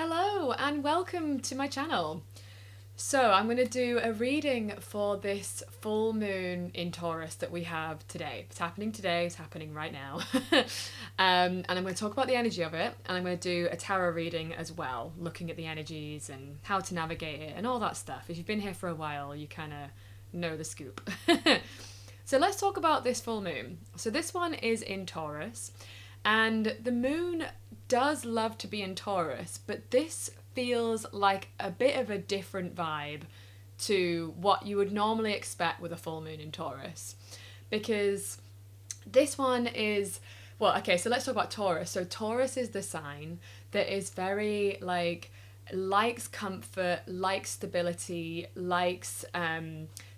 Hello and welcome to my channel. So I'm going to do a reading for this full moon in Taurus that we have today. It's happening today, it's happening right now. And I'm going to talk about the energy of it, and I'm going to do a tarot reading as well, looking at the energies and how to navigate it and all that stuff. If you've been here for a while, you kind of know the scoop. So let's talk about this full moon. So this one is in Taurus, and the moon does love to be in Taurus, but this feels like a bit of a different vibe to what you would normally expect with a full moon in Taurus. Because this one is, well, okay, so let's talk about Taurus. So Taurus is the sign that is very likes comfort, likes stability, likes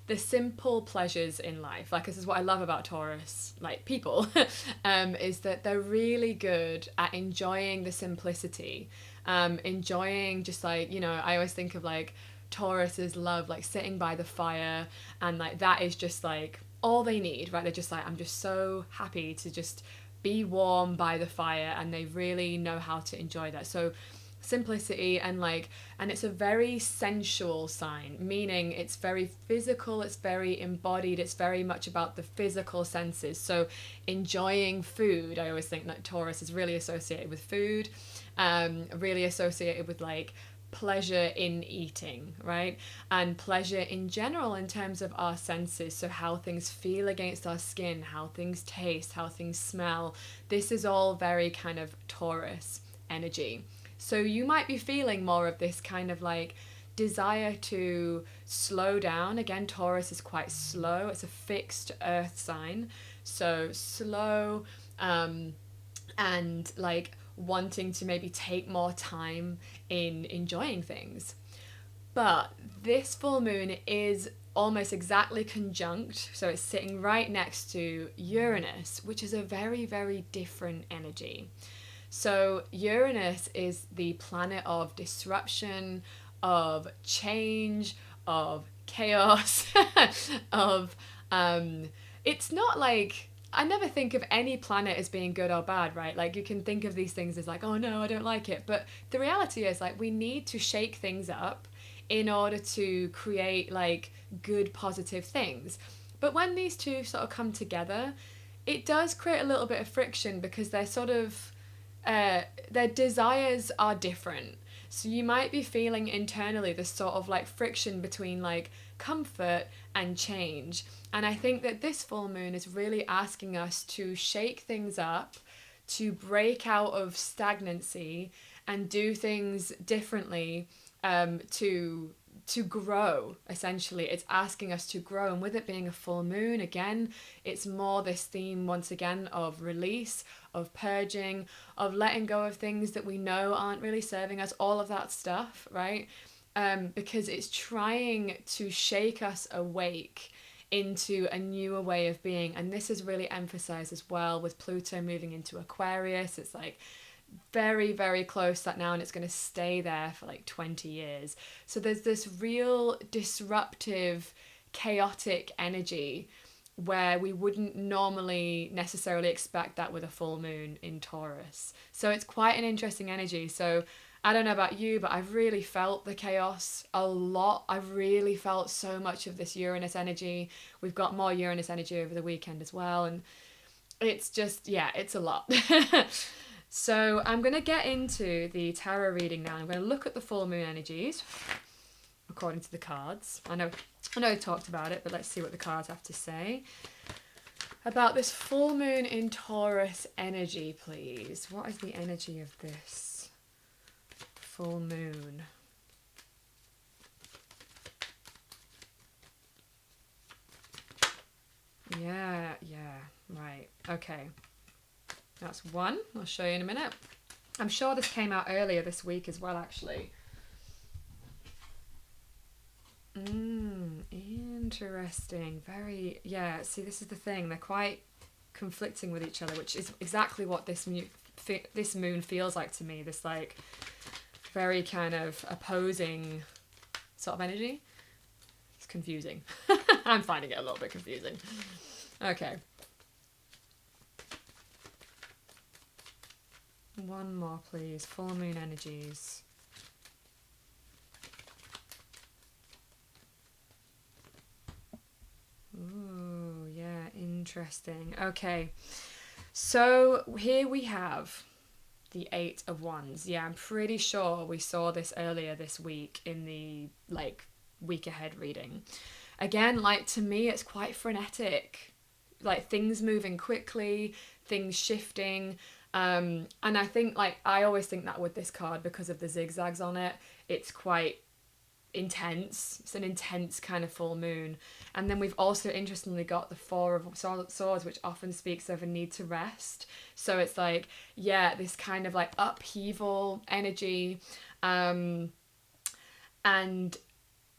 the simple pleasures in life. Like, this is what I love about Taurus, like people, is that they're really good at enjoying the simplicity, enjoying just like, I always think of like Taurus's love, like sitting by the fire, and like that is just like all they need, right? They're just like, I'm just so happy to just be warm by the fire, and they really know how to enjoy that. So simplicity and it's a very sensual sign, meaning it's very physical, it's very embodied, it's very much about the physical senses. So enjoying food, I always think that Taurus is really associated with food, really associated with like pleasure in eating, right? And pleasure in general in terms of our senses, so how things feel against our skin, how things taste, how things smell. This is all very kind of Taurus energy. So you might be feeling more of this kind of like desire to slow down. Again, Taurus is quite slow. It's a fixed earth sign. So slow, and like wanting to maybe take more time in enjoying things. But this full moon is almost exactly conjunct. So it's sitting right next to Uranus, which is a very, very different energy. So Uranus is the planet of disruption, of change, of chaos, of it's not like, I never think of any planet as being good or bad, right? Like, you can think of these things as like, oh no, I don't like it. But the reality is, like, we need to shake things up in order to create like good, positive things. But when these two sort of come together, it does create a little bit of friction, because they're sort of their desires are different. So you might be feeling internally this sort of like friction between like comfort and change. And I think that this full moon is really asking us to shake things up, to break out of stagnancy and do things differently, to grow. Essentially, it's asking us to grow. And with it being a full moon, again, it's more this theme once again of release, of purging, of letting go of things that we know aren't really serving us, all of that stuff, right? Because it's trying to shake us awake into a newer way of being. And this is really emphasized as well with Pluto moving into Aquarius. It's like very, very close that now, and it's going to stay there for like 20 years. So there's this real disruptive, chaotic energy where we wouldn't normally necessarily expect that with a full moon in Taurus. So it's quite an interesting energy. So I don't know about you, but I've really felt the chaos a lot. I've really felt so much of this Uranus energy. We've got more Uranus energy over the weekend as well, and it's just, yeah, it's a lot. So I'm going to get into the tarot reading now. I'm going to look at the full moon energies according to the cards. I know I talked about it, but let's see what the cards have to say about this full moon in Taurus energy, please. What is the energy of this full moon? Yeah, right. Okay. That's one. I'll show you in a minute. I'm sure this came out earlier this week as well, actually. Interesting. Very, yeah, see, this is the thing. They're quite conflicting with each other, which is exactly what this moon feels like to me. This, like, very kind of opposing sort of energy. It's confusing. I'm finding it a little bit confusing. Okay. One more, please. Full moon energies. Ooh, yeah, interesting. Okay, so here we have the Eight of Wands. Yeah, I'm pretty sure we saw this earlier this week in the like week ahead reading. Again, like to me, it's quite frenetic. Like things moving quickly, things shifting. And I think like I always think that with this card because of the zigzags on it, it's quite intense. It's an intense kind of full moon. And then we've also interestingly got the Four of Swords, which often speaks of a need to rest. So it's like, yeah, this kind of like upheaval energy. And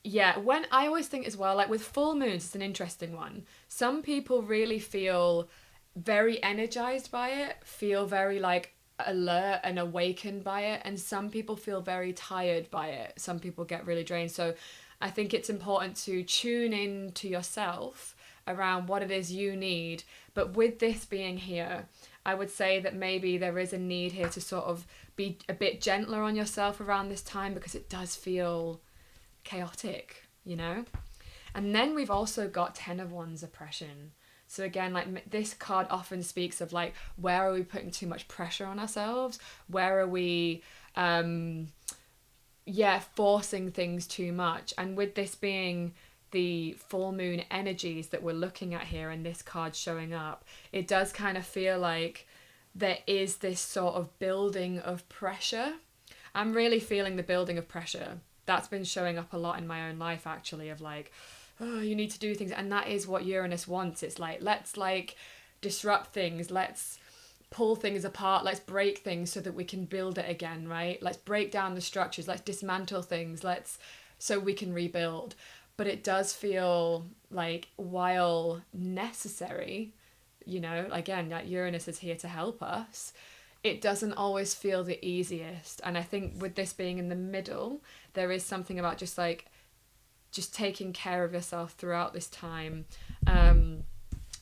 yeah, when I always think as well, like with full moons, it's an interesting one. Some people really feel very energized by it, feel very like alert and awakened by it, and some people feel very tired by it. Some people get really drained. So I think it's important to tune in to yourself around what it is you need. But with this being here, I would say that maybe there is a need here to sort of be a bit gentler on yourself around this time because it does feel chaotic, you know? And then we've also got Ten of Wands oppression. So again, like this card often speaks of like, where are we putting too much pressure on ourselves? Where are we, forcing things too much? And with this being the full moon energies that we're looking at here and this card showing up, it does kind of feel like there is this sort of building of pressure. I'm really feeling the building of pressure. That's been showing up a lot in my own life actually, of like, oh, you need to do things. And that is what Uranus wants. It's like, let's like disrupt things. Let's pull things apart. Let's break things so that we can build it again, right? Let's break down the structures. Let's dismantle things. So we can rebuild. But it does feel like, while necessary, you know, again, that Uranus is here to help us, it doesn't always feel the easiest. And I think with this being in the middle, there is something about just taking care of yourself throughout this time,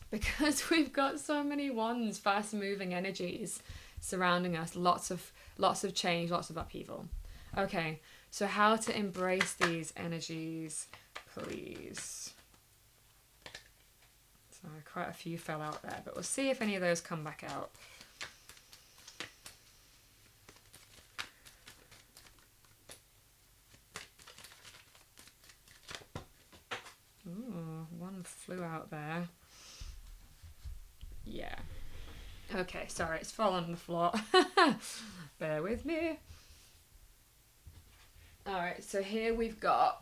because we've got so many wands, fast moving energies surrounding us, lots of change, lots of upheaval. Okay, so how to embrace these energies, please. So quite a few fell out there, but we'll see if any of those come back out. Ooh, one flew out there. Yeah. Okay, sorry, it's fallen on the floor. Bear with me. Alright, so here we've got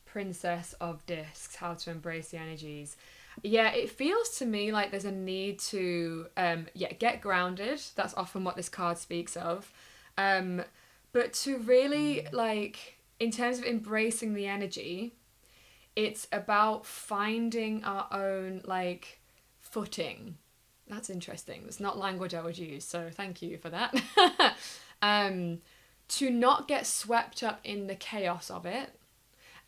Princess of Discs, how to embrace the energies. Yeah, it feels to me like there's a need to get grounded. That's often what this card speaks of. But to really, like, in terms of embracing the energy, it's about finding our own, like, footing. That's interesting. It's not language I would use, so thank you for that. To not get swept up in the chaos of it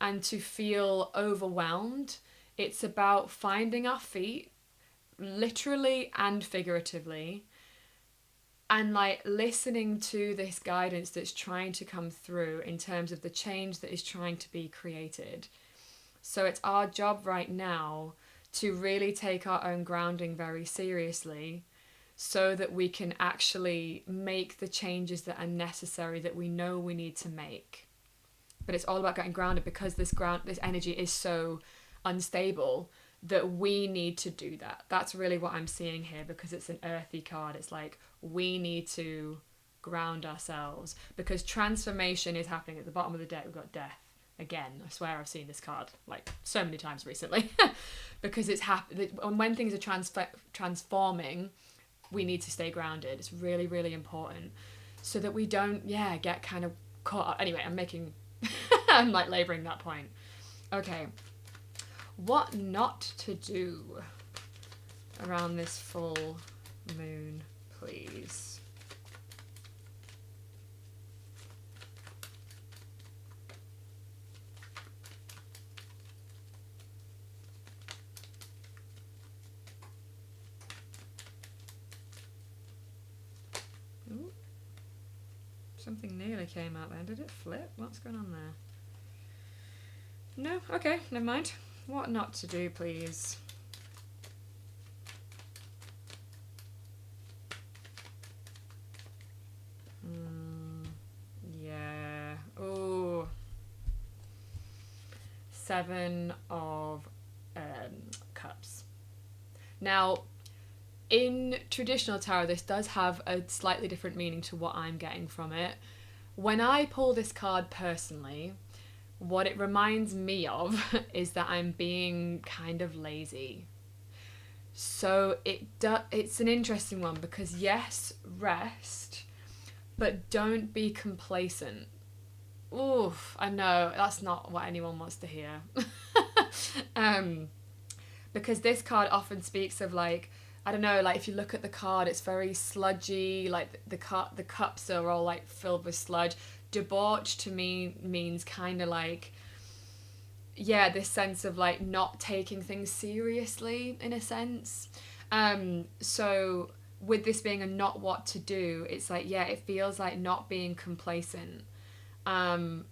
and to feel overwhelmed. It's about finding our feet, literally and figuratively, and like listening to this guidance that's trying to come through in terms of the change that is trying to be created. So it's our job right now to really take our own grounding very seriously so that we can actually make the changes that are necessary that we know we need to make. But it's all about getting grounded because this energy is so unstable that we need to do that. That's really what I'm seeing here because it's an earthy card. It's like we need to ground ourselves because transformation is happening. At the bottom of the deck we've got death. Again, I swear I've seen this card like so many times recently because it's and when things are transforming, we need to stay grounded. It's really, really important so that we don't get kind of caught up. Anyway, I'm like labouring that point. Okay, what not to do around this full moon, please. Ooh. Something nearly came out there. Did it flip? What's going on there? No? Okay, never mind. What not to do, please? Yeah. Oh. 7 of Cups. Now, in traditional tarot, this does have a slightly different meaning to what I'm getting from it. When I pull this card personally, what it reminds me of is that I'm being kind of lazy. So it's an interesting one because yes, rest, but don't be complacent. Oof, I know that's not what anyone wants to hear. Because this card often speaks of like, I don't know, like if you look at the card, it's very sludgy. Like the cups are all like filled with sludge. Debauch to me means kind of like, yeah, this sense of like not taking things seriously in a sense. So with this being a not what to do, it's like, yeah, it feels like not being complacent, and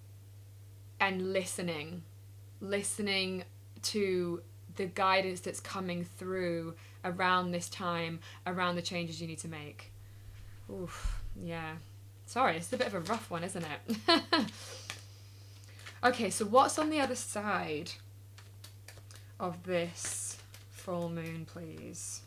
listening to the guidance that's coming through around this time, around the changes you need to make. Oof, yeah. Sorry, it's a bit of a rough one, isn't it? Okay, so what's on the other side of this full moon, please?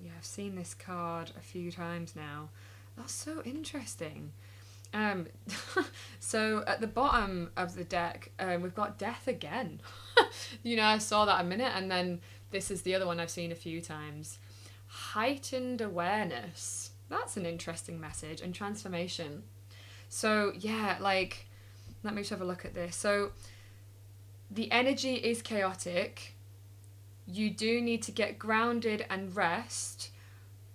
Yeah, I've seen this card a few times now. That's so interesting. So at the bottom of the deck, we've got death again. You know, I saw that a minute, and then this is the other one I've seen a few times. Heightened awareness. That's an interesting message. And transformation. So yeah, like, let me just have a look at this. So the energy is chaotic. You do need to get grounded and rest,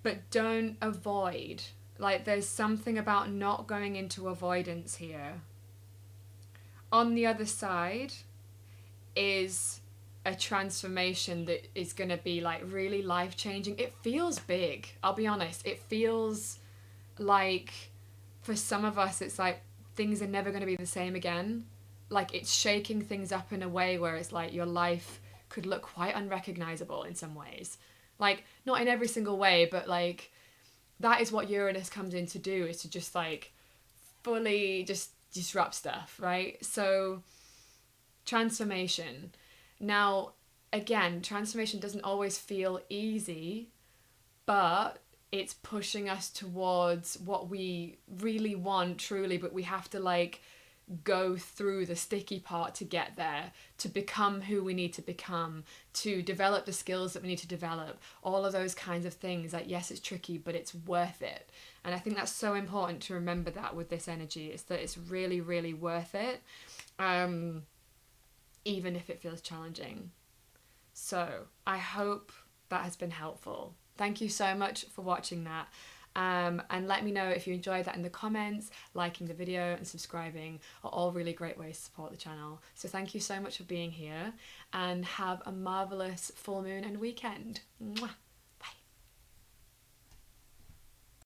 but don't avoid. Like, there's something about not going into avoidance here. On the other side is a transformation that is going to be like really life-changing. It feels big, I'll be honest. It feels like for some of us it's like things are never going to be the same again. Like, it's shaking things up in a way where it's like your life could look quite unrecognizable in some ways. Like, not in every single way, but like that is what Uranus comes in to do, is to just like fully just disrupt stuff, right? So transformation. Now, again, transformation doesn't always feel easy, but it's pushing us towards what we really want truly, but we have to like go through the sticky part to get there, to become who we need to become, to develop the skills that we need to develop, all of those kinds of things. Like, yes, it's tricky, but it's worth it. And I think that's so important to remember that with this energy, is that it's really, really worth it, even if it feels challenging. So I hope that has been helpful. Thank you so much for watching that. And let me know if you enjoyed that in the comments. Liking the video and subscribing are all really great ways to support the channel. So thank you so much for being here, and have a marvellous full moon and weekend. Mwah.